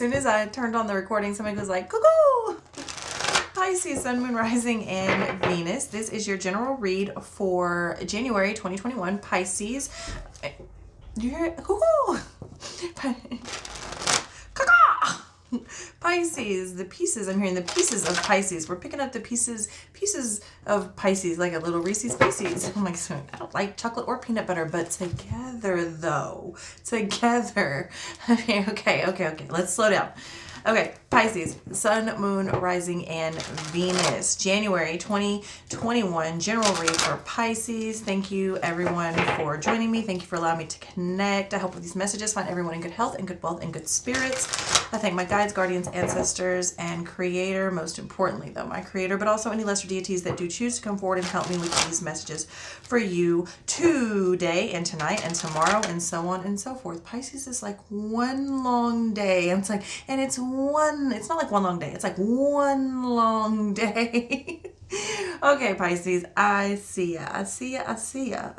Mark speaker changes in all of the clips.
Speaker 1: soon as I turned on the recording, somebody was like, cuckoo! Pisces, Sun, Moon, Rising, and Venus. This is your general read for January 2021. Pisces. You hear it? Cuckoo! Pisces, the pieces. I'm hearing the pieces of Pisces. We're picking up the pieces of Pisces, like a little Reese's Pieces. I'm like, so I don't like chocolate or peanut butter, but together though, together. Okay. Let's slow down. Okay, Pisces, Sun, Moon, Rising, and Venus. January 2021 general read for Pisces. Thank you everyone for joining me. Thank you for allowing me to connect. I hope with these messages find everyone in good health and good wealth and good spirits. I thank my guides, guardians, ancestors, and creator. Most importantly though, my creator, but also any lesser deities that do choose to come forward and help me with these messages for you today and tonight and tomorrow and so on and so forth. Pisces is like one long day. And it's not like one long day. It's like one long day. Okay, Pisces, I see ya.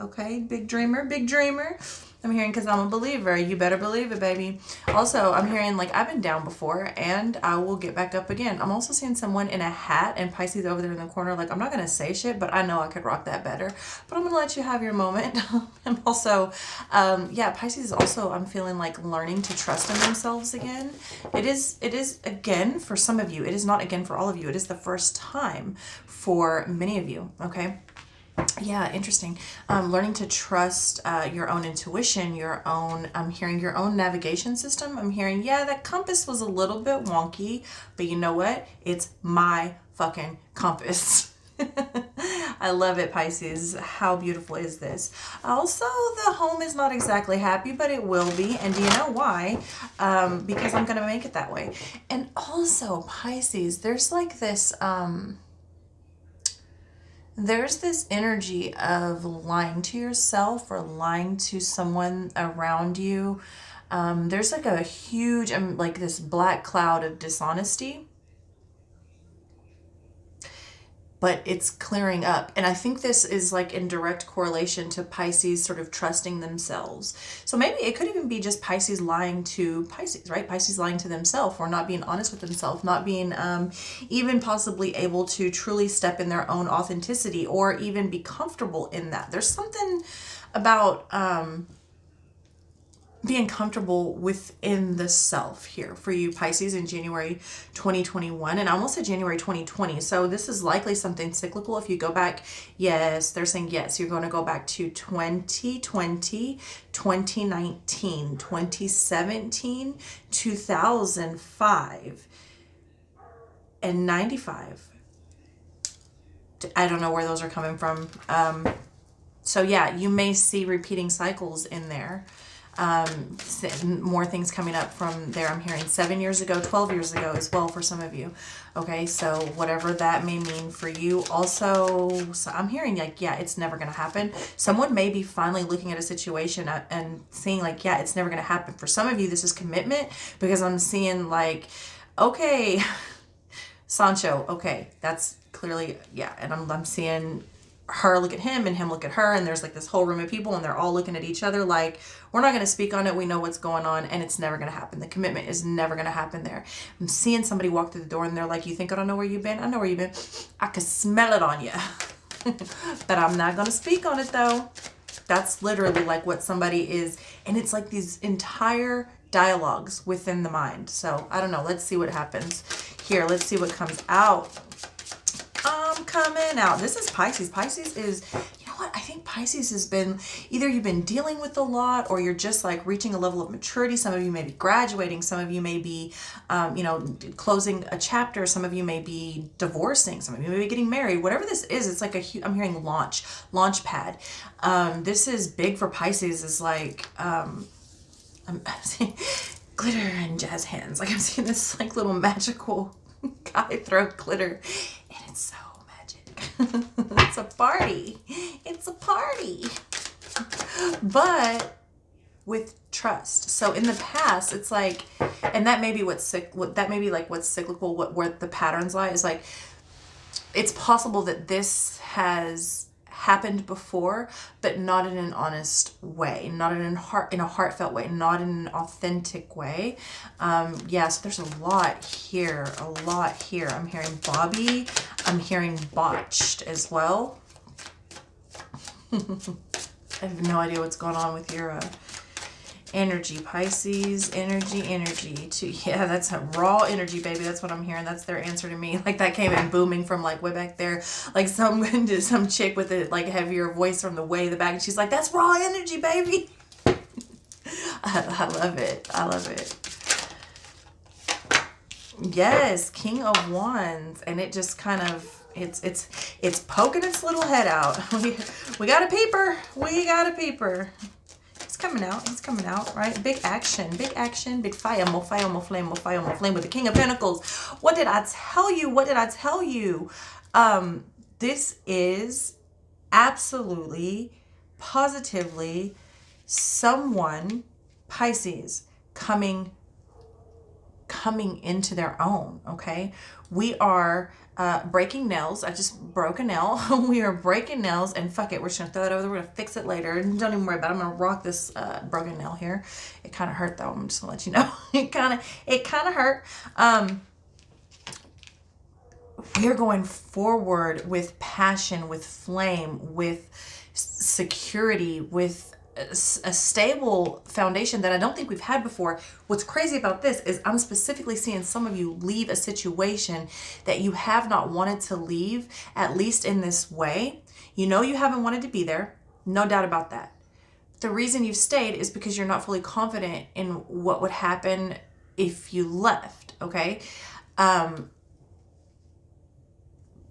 Speaker 1: Okay, big dreamer. I'm hearing because I'm a believer. You better believe it, baby. Also, I'm hearing like I've been down before and I will get back up again. I'm also seeing someone in a hat and Pisces over there in the corner. Like, I'm not going to say shit, but I know I could rock that better. But I'm going to let you have your moment. And also, Pisces is also, I'm feeling like learning to trust in themselves again. It is again for some of you. It is not again for all of you. It is the first time for many of you. Okay. Yeah, interesting. Learning to trust your own intuition, I'm hearing your own navigation system. I'm hearing, that compass was a little bit wonky, but you know what? It's my fucking compass. I love it, Pisces. How beautiful is this? Also, the home is not exactly happy, but it will be. And do you know why? Because I'm going to make it that way. And also, Pisces, there's like this... there's this energy of lying to yourself or lying to someone around you. There's like a huge, like this black cloud of dishonesty, but it's clearing up. And I think this is like in direct correlation to Pisces sort of trusting themselves. So maybe it could even be just Pisces lying to Pisces, right? Pisces lying to themselves or not being honest with themselves, not being even possibly able to truly step in their own authenticity or even be comfortable in that. There's something about being comfortable within the self here for you, Pisces, in January 2021. And I almost said January 2020. So this is likely something cyclical. If you go back, yes, they're saying yes, you're going to go back to 2020, 2019, 2017, 2005, and 95. I don't know where those are coming from. So yeah, you may see repeating cycles in there. More things coming up from there. I'm hearing 7 years ago, 12 years ago as well for some of you. Okay, so whatever that may mean for you. Also, so I'm hearing like, it's never going to happen. Someone may be finally looking at a situation and seeing like, it's never going to happen. For some of you, this is commitment because I'm seeing like, okay, Sancho, okay, that's clearly, and I'm seeing her look at him and him look at her, and there's like this whole room of people and they're all looking at each other like, we're not going to speak on it, we know what's going on, and it's never going to happen. The commitment is never going to happen there. I'm seeing somebody walk through the door and they're like, you think I don't know where you've been? I know where you've been. I can smell it on you. But I'm not going to speak on it though. That's literally like what somebody is, and it's like these entire dialogues within the mind. So I don't know, let's see what happens here. Let's see what comes out. Coming out. This is Pisces. Pisces is, you know what? I think Pisces has been, either you've been dealing with a lot or you're just like reaching a level of maturity. Some of you may be graduating. Some of you may be, closing a chapter. Some of you may be divorcing. Some of you may be getting married. Whatever this is, it's like I'm hearing launch pad. This is big for Pisces. Is like, I'm seeing glitter and jazz hands. Like I'm seeing this like little magical guy throw glitter, and it's so magic. It's a party. It's a party. But with trust. So in the past, it's like, and that may be what's cyclical, where the patterns lie is like, it's possible that this has happened before, but not in an honest way, not in a heartfelt way, not in an authentic way. Yeah, so there's a lot here, a lot here. I'm hearing Bobby, I'm hearing botched as well. I have no idea what's going on with your energy, Pisces, energy. Yeah, that's a raw energy, baby. That's what I'm hearing. That's their answer to me. Like that came in booming from like way back there. Like some chick with a like heavier voice from the way the back. And she's like, that's raw energy, baby. I love it. I love it. Yes, King of Wands. And it just kind of, it's poking its little head out. We got a peeper. We got a peeper. He's coming out. He's coming out, right? Big action, big fire, more fire, more flame, more fire, more flame with the King of Pentacles. What did I tell you? What did I tell you? This is absolutely, positively someone, Pisces, coming into their own, okay? We are breaking nails. I just broke a nail. We are breaking nails, and fuck it, we're just gonna throw it over there. We're gonna fix it later. And don't even worry about it. I'm gonna rock this broken nail here. It kind of hurt though. I'm just gonna let you know. It kind of hurt. We're going forward with passion, with flame, with security, with a stable foundation that I don't think we've had before. What's crazy about this is I'm specifically seeing some of you leave a situation that you have not wanted to leave, at least in this way. You know you haven't wanted to be there, no doubt about that. The reason you've stayed is because you're not fully confident in what would happen if you left, okay?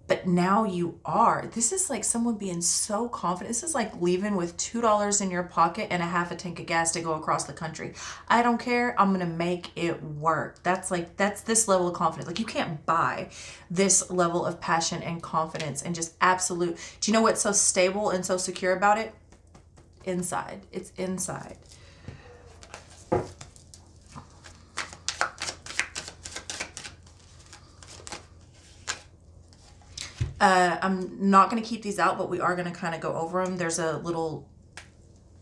Speaker 1: But now you are. This is like someone being so confident. This is like leaving with $2 in your pocket and a half a tank of gas to go across the country. I don't care. I'm going to make it work. That's this level of confidence. Like you can't buy this level of passion and confidence and just absolute. Do you know what's so stable and so secure about it? Inside. It's inside. I'm not going to keep these out, but we are going to kind of go over them. There's a little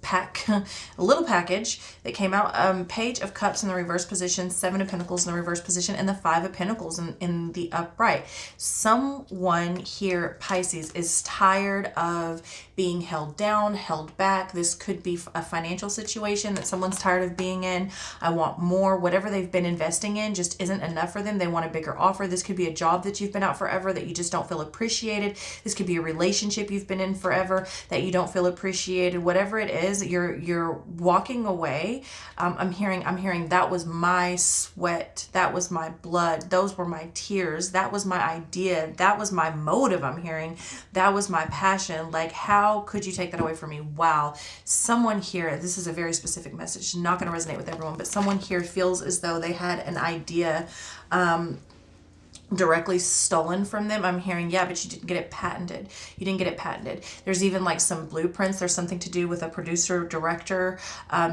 Speaker 1: package that came out. Page of Cups in the reverse position, 7 of Pentacles in the reverse position, and the 5 of Pentacles in the upright. Someone here, Pisces, is tired of being held down, held back. This could be a financial situation that someone's tired of being in. I want more. Whatever they've been investing in just isn't enough for them. They want a bigger offer. This could be a job that you've been out forever that you just don't feel appreciated. This could be a relationship you've been in forever that you don't feel appreciated. Whatever it is, you're walking away. I'm hearing that was my sweat. That was my blood. Those were my tears. That was my idea. That was my motive. I'm hearing that was my passion. Like, how could you take that away from me? Wow. Someone here, this is a very specific message, not going to resonate with everyone, but someone here feels as though they had an idea directly stolen from them. I'm hearing, yeah, but you didn't get it patented. You didn't get it patented. There's even like some blueprints. There's something to do with a producer director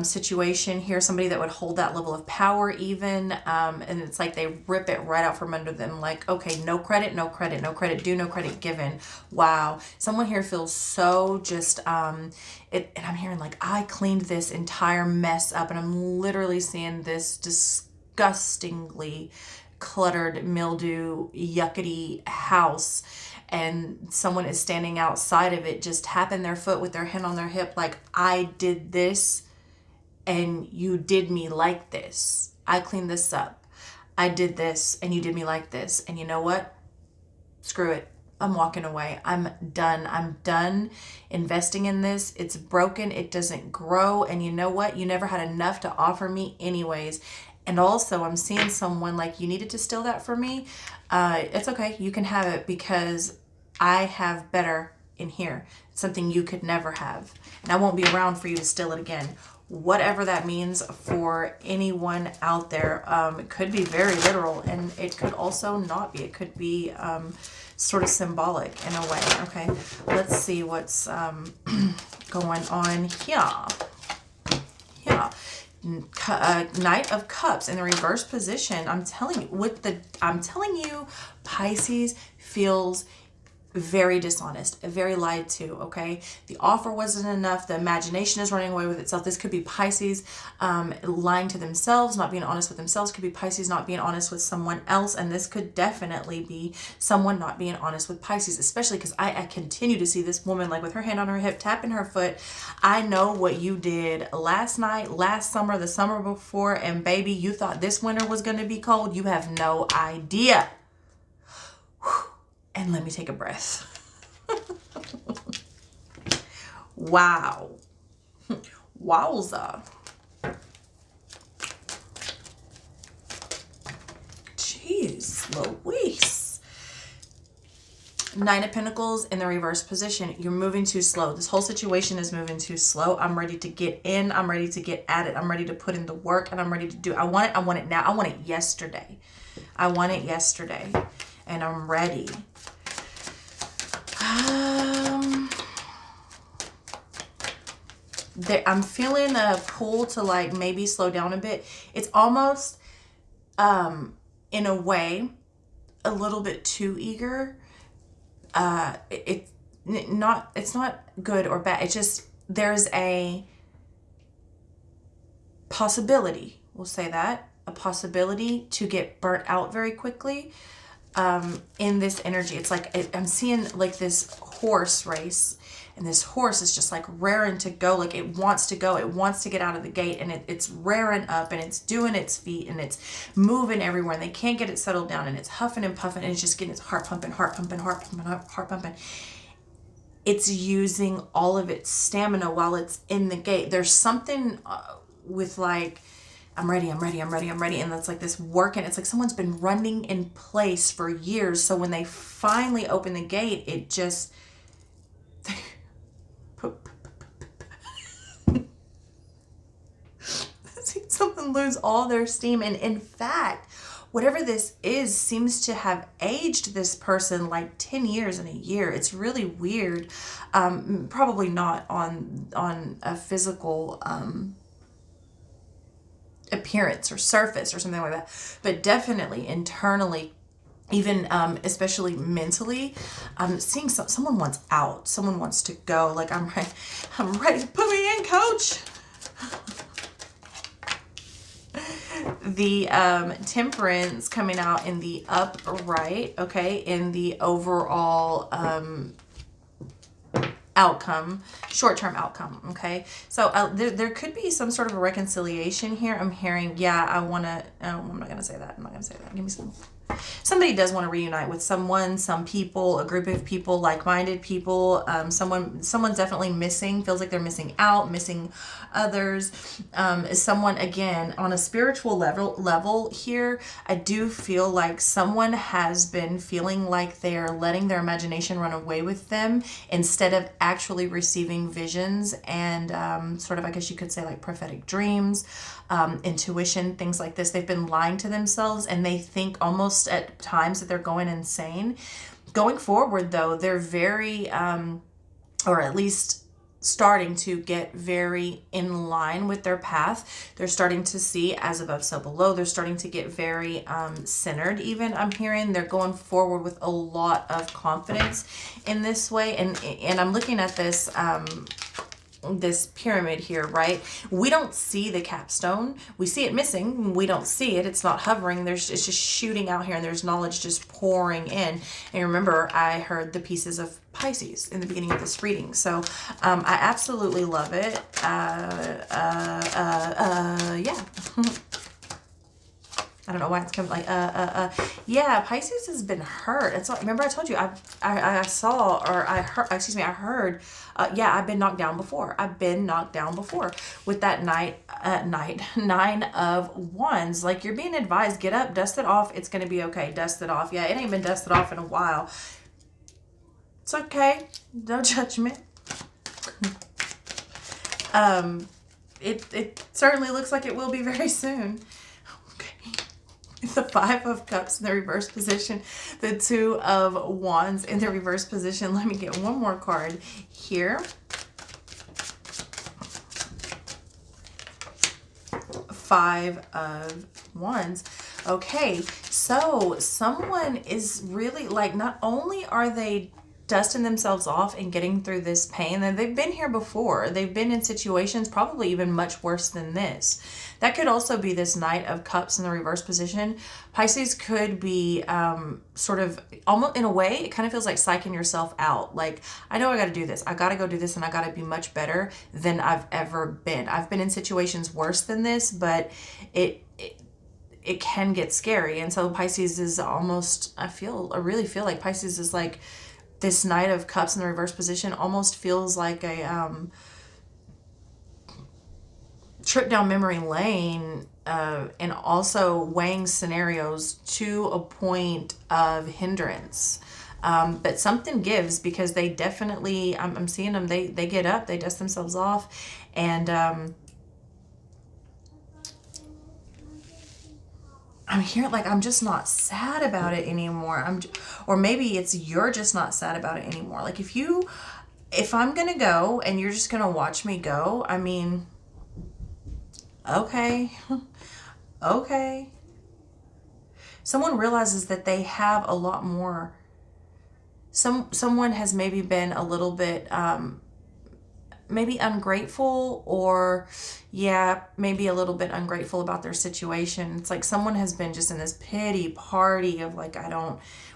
Speaker 1: situation here, somebody that would hold that level of power even. And it's like they rip it right out from under them. Like, okay, no credit, no credit, no credit due, no credit given. Wow. Someone here feels so just, and I'm hearing like, I cleaned this entire mess up, and I'm literally seeing this disgustingly cluttered, mildew, yuckety house, and someone is standing outside of it, just tapping their foot with their hand on their hip, like, I did this and you did me like this. I cleaned this up. I did this and you did me like this. And you know what? Screw it. I'm walking away. I'm done. I'm done investing in this. It's broken. It doesn't grow. And you know what? You never had enough to offer me anyways. And also, I'm seeing someone like, you needed to steal that from me. It's okay. You can have it because I have better in here. It's something you could never have. And I won't be around for you to steal it again. Whatever that means for anyone out there, it could be very literal, and it could also not be. It could be sort of symbolic in a way. Okay, let's see what's going on here. Yeah. Knight of Cups in the reverse position. I'm telling you, Pisces feels very dishonest, very lied to, okay? The offer wasn't enough. The imagination is running away with itself. This could be Pisces lying to themselves, not being honest with themselves. Could be Pisces not being honest with someone else. And this could definitely be someone not being honest with Pisces, especially because I continue to see this woman like with her hand on her hip, tapping her foot. I know what you did last night, last summer, the summer before, and baby, you thought this winter was going to be cold. You have no idea. And let me take a breath. Wow. Wowza. Jeez Louise. Nine of Pentacles in the reverse position. You're moving too slow. This whole situation is moving too slow. I'm ready to get in. I'm ready to get at it. I'm ready to put in the work, and I'm ready to do it. I want it. I want it now. I want it yesterday. I want it yesterday. And I'm ready. I'm feeling a pull to like maybe slow down a bit. It's almost, in a way, a little bit too eager. It's not good or bad. It's just, there's a possibility, we'll say that, a possibility to get burnt out very quickly. In this energy, it's like I'm seeing like this horse race, and this horse is just like raring to go. Like it wants to go, it wants to get out of the gate, and it's raring up, and it's doing its feet, and it's moving everywhere, and they can't get it settled down, and it's huffing and puffing, and it's just getting its heart pumping, heart pumping, heart pumping, heart pumping. It's using all of its stamina while it's in the gate. There's something with like, I'm ready, I'm ready, I'm ready, I'm ready. And that's like this working. It's like someone's been running in place for years. So when they finally open the gate, it just... Someone lose all their steam. And in fact, whatever this is seems to have aged this person like 10 years in a year. It's really weird. Probably not on a physical... appearance or surface or something like that, but definitely internally, even especially mentally, I'm seeing someone wants out, someone wants to go. Like I'm ready, put me in, coach. The Temperance coming out in the upright, okay, in the overall outcome, short-term outcome, okay? So there could be some sort of a reconciliation here. I'm hearing, yeah, I'm not gonna say that. I'm not gonna say that. Give me some. Somebody does want to reunite with someone, some people, a group of people, like-minded people. Someone's definitely missing, feels like they're missing out, missing others. Is someone, again, on a spiritual level here, I do feel like someone has been feeling like they're letting their imagination run away with them instead of actually receiving visions and sort of, I guess you could say, like prophetic dreams, intuition, things like this. They've been lying to themselves, and they think almost at times that they're going insane. Going forward, though, they're very, or at least starting to get very in line with their path. They're starting to see as above, so below. They're starting to get very centered, even, I'm hearing. They're going forward with a lot of confidence in this way. And I'm looking at this this pyramid here, right? We don't see the capstone. We see it missing. We don't see it. It's not hovering. It's just shooting out here, and there's knowledge just pouring in. And remember, I heard the pieces of Pisces in the beginning of this reading. So I absolutely love it. Yeah. I don't know why it's coming like, yeah, Pisces has been hurt. And so, remember I told you, I saw, or I heard, excuse me, I heard, yeah, I've been knocked down before. I've been knocked down before with that Nine of Wands. Like, you're being advised, get up, dust it off. It's going to be okay. Dust it off. Yeah, it ain't been dusted off in a while. It's okay. No judgment. It certainly looks like it will be very soon. The Five of Cups in the reverse position, the Two of Wands in the reverse position. Let me get one more card here. Five of Wands. Okay, so someone is really like, not only are they dusting themselves off and getting through this pain. And they've been here before. They've been in situations probably even much worse than this. That could also be this Knight of Cups in the reverse position. Pisces could be sort of, almost in a way, it kind of feels like psyching yourself out. Like, I know I got to do this. I got to go do this, and I got to be much better than I've ever been. I've been in situations worse than this, but it can get scary. And so Pisces is almost, I really feel like Pisces is like this Knight of Cups in the reverse position, almost feels like a trip down memory lane, and also weighing scenarios to a point of hindrance. But something gives, because they definitely, I'm seeing them, they get up, they dust themselves off, and I'm hearing like, I'm just not sad about it anymore. Or maybe it's you're just not sad about it anymore. Like, if I'm gonna go and you're just gonna watch me go, I mean, okay, okay. Someone realizes that they have a lot more. Someone has maybe been a little bit maybe ungrateful, or maybe a little bit ungrateful about their situation. It's like someone has been just in this pity party of like,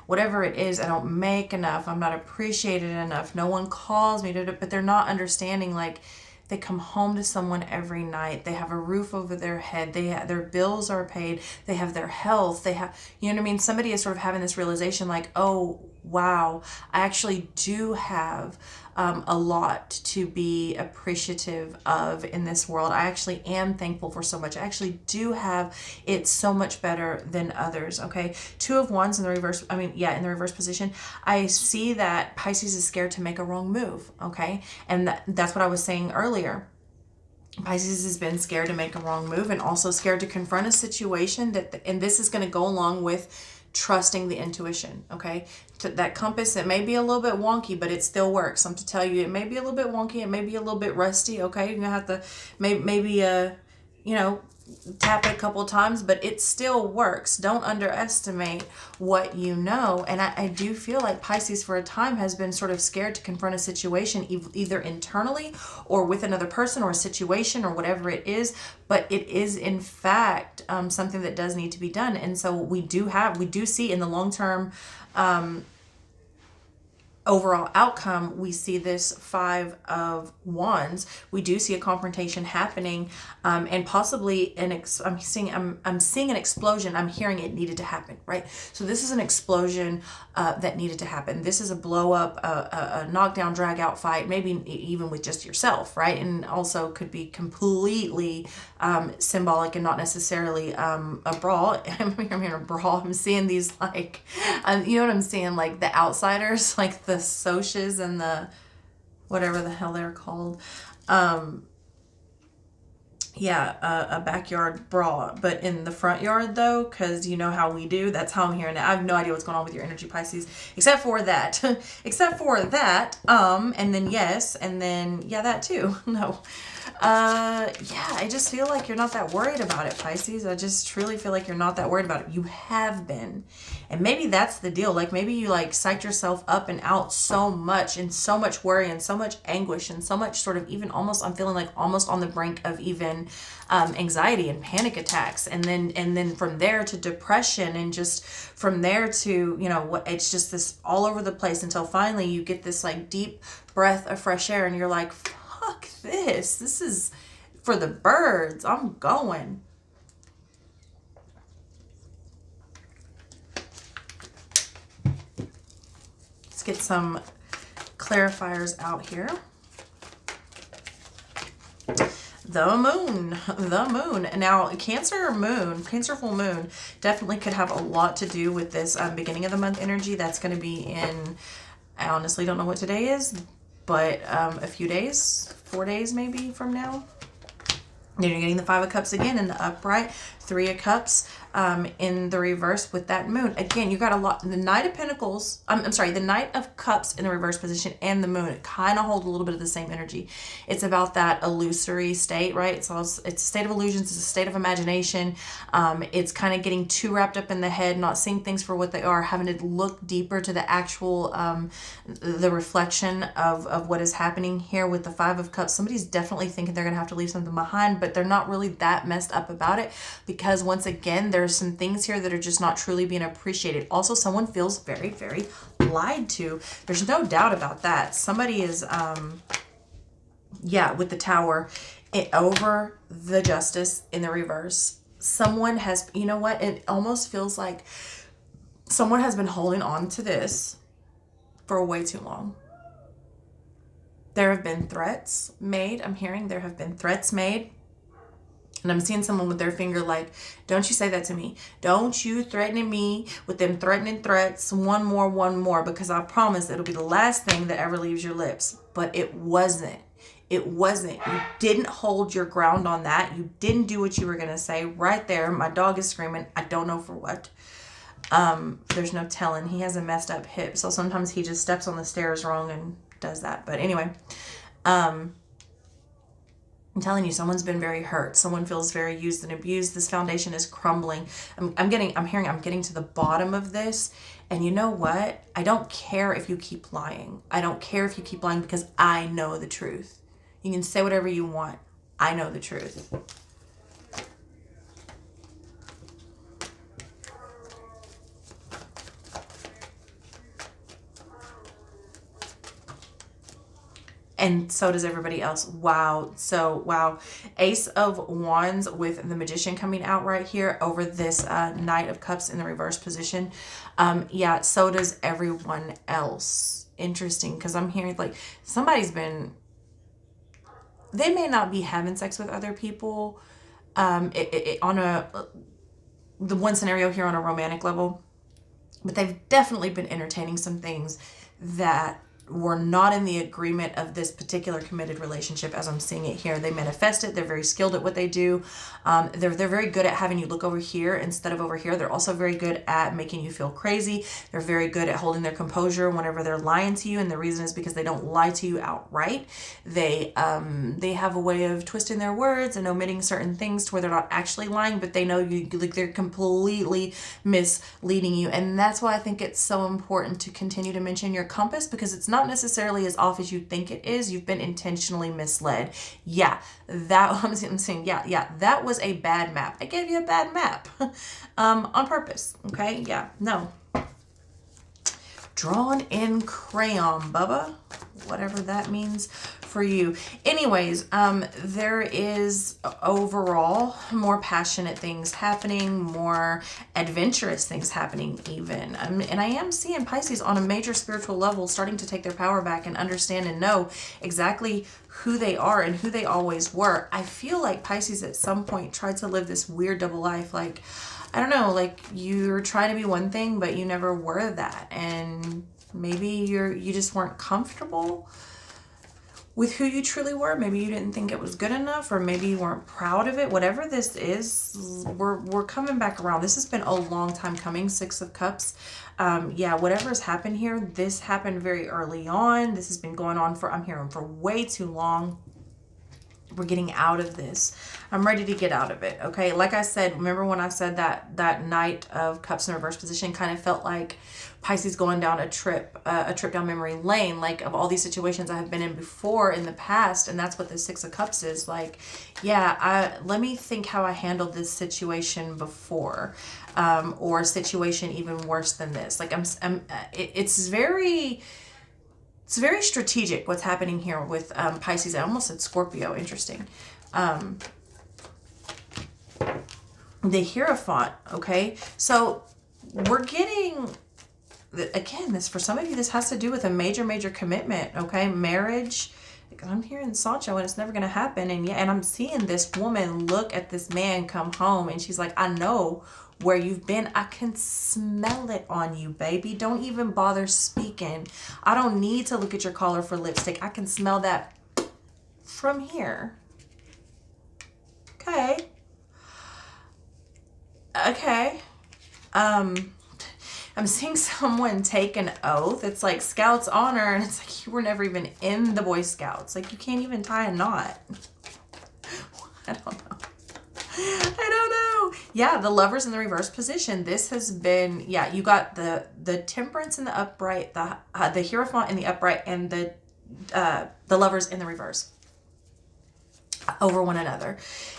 Speaker 1: whatever it is, I don't make enough, I'm not appreciated enough, no one calls me, but they're not understanding, like, they come home to someone every night, they have a roof over their head, their bills are paid, they have their health, they have, you know what I mean? Somebody is sort of having this realization like, oh, wow, I actually do have a lot to be appreciative of in this world. I actually am thankful for so much. I actually do have it so much better than others. Okay. Two of Wands in the reverse. In the reverse position. I see that Pisces is scared to make a wrong move. Okay. And that's what I was saying earlier. Pisces has been scared to make a wrong move, and also scared to confront a situation and this is going to go along with trusting the intuition. Okay. That compass, it may be a little bit wonky, but it still works. I'm to tell you, it may be a little bit wonky, it may be a little bit rusty. Okay. You're gonna have to maybe tap it a couple of times, but it still works. Don't underestimate what you know. And I do feel like Pisces for a time has been sort of scared to confront a situation, either internally or with another person or a situation or whatever it is. But it is in fact something that does need to be done. And so we do see in the long term overall outcome, we see this Five of Wands. We do see a confrontation happening, and possibly I'm seeing an explosion. I'm hearing it needed to happen, right? So this is an explosion that needed to happen. This is a blow up, a knockdown, drag out fight, maybe even with just yourself, right? And also could be completely symbolic and not necessarily a brawl. I'm hearing a brawl. I'm seeing these like, you know what I'm seeing? Like the outsiders, like the socias and the whatever the hell they're called. A backyard brawl, but in the front yard though, because you know how we do. That's how I'm hearing it. I have no idea what's going on with your energy, Pisces, except for that. And then yes, and then that too. No. I just feel like you're not that worried about it, Pisces. I just truly feel like you're not that worried about it. You have been. And maybe that's the deal. Like maybe you like psyched yourself up and out so much, and so much worry and so much anguish and so much sort of even almost, I'm feeling like almost on the brink of even anxiety and panic attacks. And then from there to depression, and just from there to, it's just this all over the place until finally you get this like deep breath of fresh air and you're like, fuck this. This is for the birds. I'm going. Let's get some clarifiers out here. The moon. Now, Cancer full moon definitely could have a lot to do with this beginning of the month energy. That's going to be in, I honestly don't know what today is, but a few days, 4 days maybe from now. Then you're getting the Five of Cups again in the upright, Three of Cups. in the reverse with that moon. Again, you got a lot, the Knight of Pentacles, I'm sorry, the Knight of Cups in the reverse position and the moon, it kind of hold a little bit of the same energy. It's about that illusory state, right? So it's a state of illusions, it's a state of imagination. It's kind of getting too wrapped up in the head, not seeing things for what they are, having to look deeper to the actual, the reflection of what is happening here with the Five of Cups. Somebody's definitely thinking they're going to have to leave something behind, but they're not really that messed up about it, because once again, there's some things here that are just not truly being appreciated. Also, someone feels very, very lied to. There's no doubt about that. Somebody is, yeah, with the Tower, over the Justice in the reverse. Someone has, you know what? It almost feels like someone has been holding on to this for way too long. There have been threats made. I'm hearing there have been threats made. And I'm seeing someone with their finger like, don't you say that to me. Don't you threaten me with them threatening threats. One more, because I promise it'll be the last thing that ever leaves your lips. But it wasn't. It wasn't. You didn't hold your ground on that. You didn't do what you were going to say right there. My dog is screaming. I don't know for what. There's no telling. He has a messed up hip. So sometimes he just steps on the stairs wrong and does that. But anyway, I'm telling you, someone's been very hurt. Someone feels very used and abused. This foundation is crumbling. I'm getting to the bottom of this. And you know what? I don't care if you keep lying. I don't care if you keep lying, because I know the truth. You can say whatever you want. I know the truth. And so does everybody else. Wow. So, wow. Ace of Wands with the Magician coming out right here over this Knight of Cups in the reverse position. Yeah, so does everyone else. Interesting, because I'm hearing like somebody's been, they may not be having sex with other people on the one scenario here on a romantic level, but they've definitely been entertaining some things that were not in the agreement of this particular committed relationship as I'm seeing it here. They manifest it. They're very skilled at what they do. They're very good at having you look over here instead of over here. They're also very good at making you feel crazy. They're very good at holding their composure whenever they're lying to you. And the reason is because they don't lie to you outright. They have a way of twisting their words and omitting certain things to where they're not actually lying, but they know you, like they're completely misleading you. And that's why I think it's so important to continue to mention your compass, because it's not necessarily as off as you think it is. You've been intentionally misled. Yeah, that I'm saying, yeah, that was a bad map. I gave you a bad map on purpose. Okay, yeah, no. Drawn in crayon, Bubba, whatever that means for you. Anyways, there is overall more passionate things happening, more adventurous things happening even. And I am seeing Pisces on a major spiritual level starting to take their power back and understand and know exactly who they are and who they always were. I feel like Pisces at some point tried to live this weird double life, like, I don't know, like you're trying to be one thing, but you never were that. And maybe you just weren't comfortable with who you truly were. Maybe you didn't think it was good enough, or maybe you weren't proud of it. Whatever this is, we're coming back around. This has been a long time coming. Six of Cups. Yeah, whatever has happened here, this happened very early on. This has been going on for, I'm hearing, for way too long. We're getting out of this. I'm ready to get out of it. Okay. Like I said, remember when I said that Knight of Cups in reverse position kind of felt like Pisces going down a trip down memory lane, like of all these situations I have been in before in the past. And that's what the Six of Cups is like. Yeah. Let me think how I handled this situation before, or a situation even worse than this. Like it's very strategic what's happening here with Pisces. I almost said Scorpio. Interesting. The Hierophant. Okay. So we're getting, again, this, for some of you, this has to do with a major commitment. Okay. Marriage. I'm hearing Sancho, and it's never going to happen. And yeah, and I'm seeing this woman look at this man come home, and she's like, I know where you've been. I can smell it on you, baby. Don't even bother speaking. I don't need to look at your collar for lipstick. I can smell that from here. Okay. Okay. I'm seeing someone take an oath. It's like Scouts honor, and it's like you were never even in the Boy Scouts. Like you can't even tie a knot. I don't know. I don't know. Yeah, the Lovers in the reverse position. This has been, yeah, you got the Temperance in the upright, the Hierophant in the upright, and the Lovers in the reverse over one another.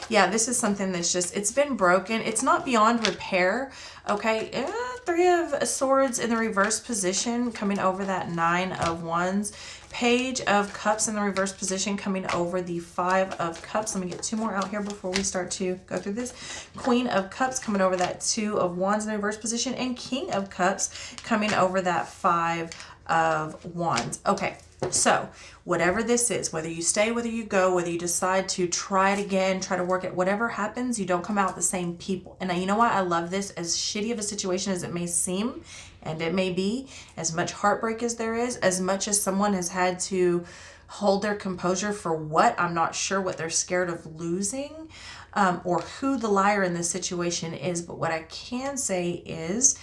Speaker 1: Yeah, this is something that's just, it's been broken. It's not beyond repair. Okay, Three of Swords in the reverse position coming over that Nine of Wands. Page of Cups in the reverse position coming over the Five of Cups. Let me get two more out here before we start to go through this. Queen of Cups coming over that Two of Wands in the reverse position, and King of Cups coming over that Five of Wands. Okay, so whatever this is, whether you stay, whether you go, whether you decide to try it again, try to work it, whatever happens, you don't come out the same people. And you know what? I love this. As shitty of a situation as it may seem, and it may be, as much heartbreak as there is, as much as someone has had to hold their composure for what, I'm not sure what they're scared of losing, or who the liar in this situation is. But what I can say is,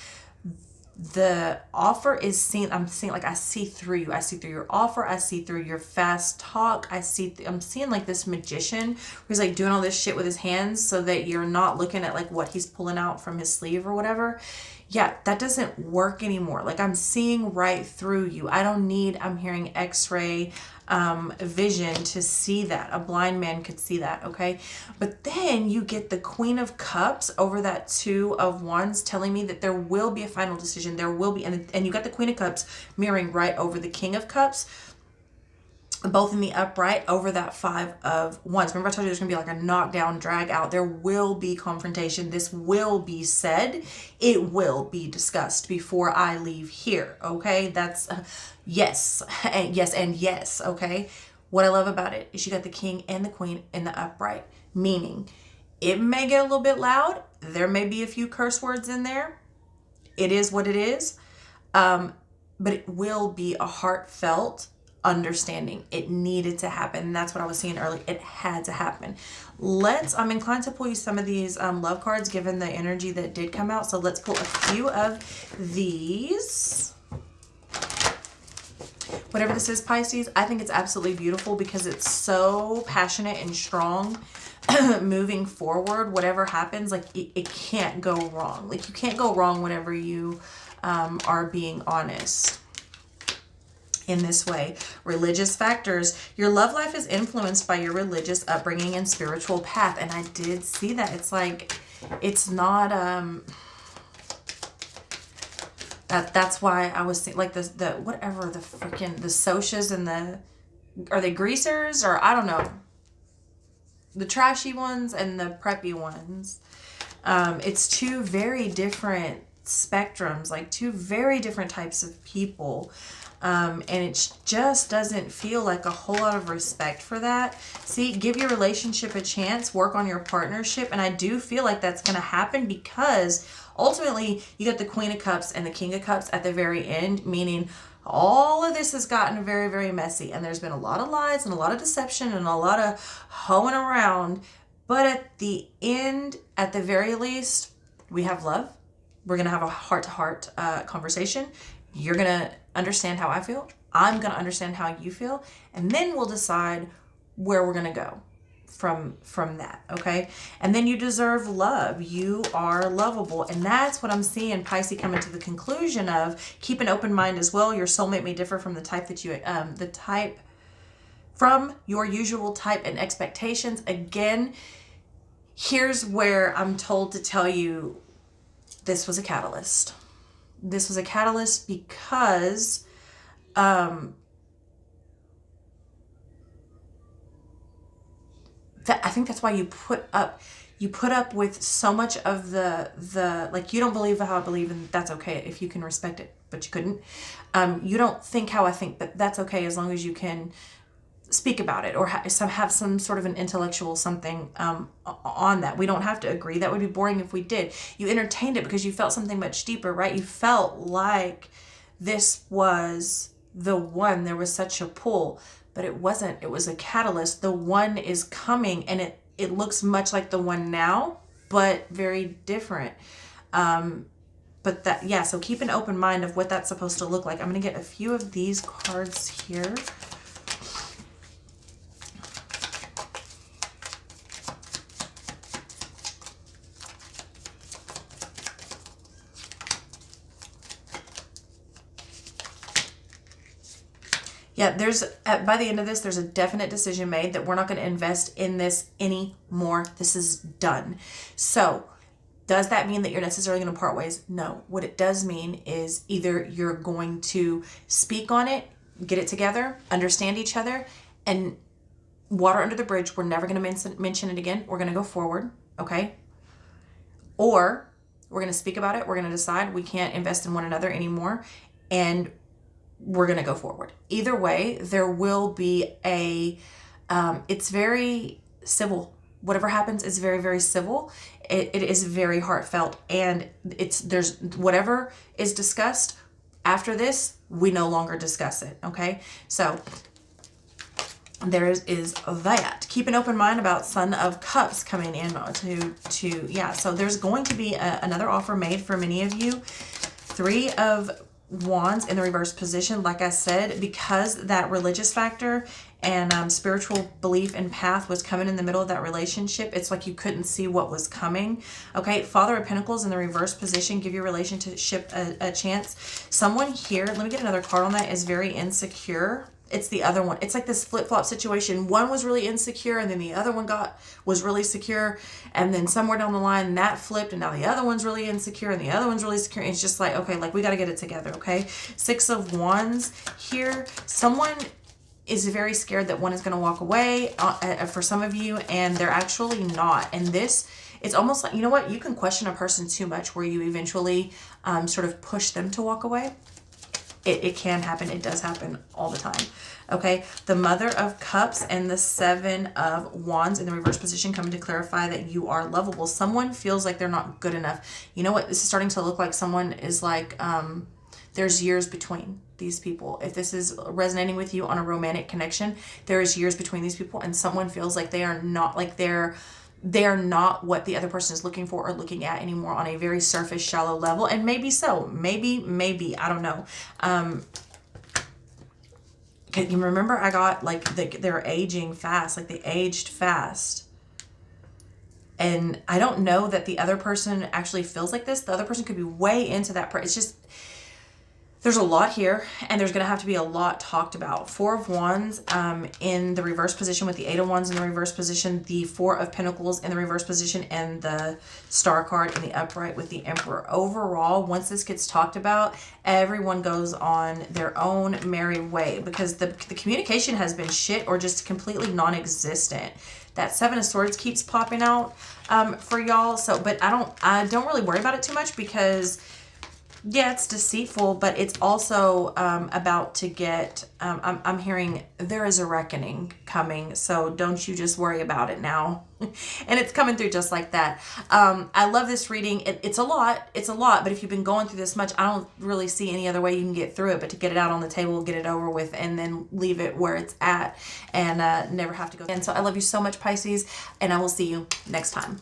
Speaker 1: the offer is seen. I'm seeing, like, I see through you. I see through your offer. I see through your fast talk. I'm seeing like this magician who's like doing all this shit with his hands so that you're not looking at like what he's pulling out from his sleeve or whatever. Yeah, that doesn't work anymore. Like, I'm seeing right through you. I'm hearing x-ray vision to see that. A blind man could see that, okay? But then you get the Queen of Cups over that Two of Wands telling me that there will be a final decision. There will be, and you got the Queen of Cups mirroring right over the King of Cups, both in the upright over that Five of Wands. Remember I told you there's going to be like a knockdown, drag out. There will be confrontation. This will be said. It will be discussed before I leave here. Okay. That's yes. And yes. And yes. Okay. What I love about it is you got the King and the Queen in the upright, meaning it may get a little bit loud. There may be a few curse words in there. It is what it is. But it will be a heartfelt understanding. It needed to happen. And that's what I was seeing earlier. It had to happen. I'm inclined to pull you some of these love cards given the energy that did come out. So let's pull a few of these. Whatever this is, Pisces, I think it's absolutely beautiful because it's so passionate and strong. Moving forward, whatever happens, like it can't go wrong. Like you can't go wrong whenever you are being honest in this way. Religious factors. Your love life is influenced by your religious upbringing and spiritual path. And I did see that. It's like, it's not, that's why I was saying, like, whatever, the freaking, the socias and are they greasers? Or I don't know. The trashy ones and the preppy ones. It's two very different spectrums, like two very different types of people. And it just doesn't feel like a whole lot of respect for that. See, give your relationship a chance, work on your partnership. And I do feel like that's going to happen because ultimately you got the Queen of Cups and the King of Cups at the very end, meaning all of this has gotten very, very messy. And there's been a lot of lies and a lot of deception and a lot of hoeing around. But at the end, at the very least, we have love. We're going to have a heart-to-heart conversation. You're going to understand how I feel. I'm going to understand how you feel. And then we'll decide where we're going to go from that, okay? And then you deserve love. You are lovable. And that's what I'm seeing Pisces coming to the conclusion of. Keep an open mind as well. Your soulmate may differ from the type that you, from your usual type and expectations. Again, here's where I'm told to tell you this was a catalyst. This was a catalyst because I think that's why you put up with so much of the like, you don't believe how I believe, and that's okay if you can respect it, but you couldn't. You don't think how I think, but that's okay as long as you can speak about it or have some sort of an intellectual something on that. We don't have to agree. That would be boring if we did. You entertained it because you felt something much deeper, right? You felt like this was the one. There was such a pull, but it wasn't. It was a catalyst. The one is coming, and it looks much like the one now, but very different. But that, yeah, so keep an open mind of what that's supposed to look like. I'm going to get a few of these cards here. Yeah, there's, by the end of this, there's a definite decision made that we're not going to invest in this anymore. This is done. So, does that mean that you're necessarily going to part ways? No. What it does mean is either you're going to speak on it, get it together, understand each other, and water under the bridge. We're never going to mention it again. We're going to go forward, okay? Or we're going to speak about it. We're going to decide we can't invest in one another anymore, and we're going to go forward. Either way, there will be a, it's very civil. Whatever happens is very, very civil. It is very heartfelt, and there's whatever is discussed after this, we no longer discuss it. Okay. So there is that. Keep an open mind about Son of Cups coming in yeah. So there's going to be another offer made for many of you. 3 of Wands in the reverse position, like I said, because that religious factor and spiritual belief and path was coming in the middle of that relationship. It's like you couldn't see what was coming. Okay, Father of Pentacles in the reverse position, give your relationship a chance. Someone here, let me get another card on that, is very insecure. It's the other one. It's like this flip-flop situation. One was really insecure, and then the other one was really secure, and then somewhere down the line that flipped, and now the other one's really insecure, and the other one's really secure. And it's just like, okay, like we got to get it together, okay? 6 of Wands here. Someone is very scared that one is going to walk away for some of you, and they're actually not. And this, it's almost like, you know what? You can question a person too much where you eventually sort of push them to walk away. It can happen. It does happen all the time. Okay, the Mother of Cups and the 7 of Wands in the reverse position coming to clarify that you are lovable. Someone feels like they're not good enough. You know what? This is starting to look like someone is like, there's years between these people. If this is resonating with you on a romantic connection, there is years between these people, and someone feels like they are not, like they are not what the other person is looking for or looking at anymore on a very surface, shallow level. And maybe so. Maybe, I don't know. You remember I got like they're aging fast, like they aged fast. And I don't know that the other person actually feels like this. The other person could be way into that. It's just, there's a lot here, and there's going to have to be a lot talked about. 4 of Wands in the reverse position with the 8 of Wands in the reverse position, the 4 of Pentacles in the reverse position, and the Star card in the upright with the Emperor. Overall, once this gets talked about, everyone goes on their own merry way, because the communication has been shit or just completely non-existent. That 7 of Swords keeps popping out for y'all. So, but I don't really worry about it too much, because yeah, it's deceitful, but it's also about to get, I'm hearing there is a reckoning coming, so don't you just worry about it now. And it's coming through just like that. I love this reading. It's a lot, but if you've been going through this much, I don't really see any other way you can get through it but to get it out on the table, get it over with, and then leave it where it's at, and never have to go. And so I love you so much, Pisces, and I will see you next time.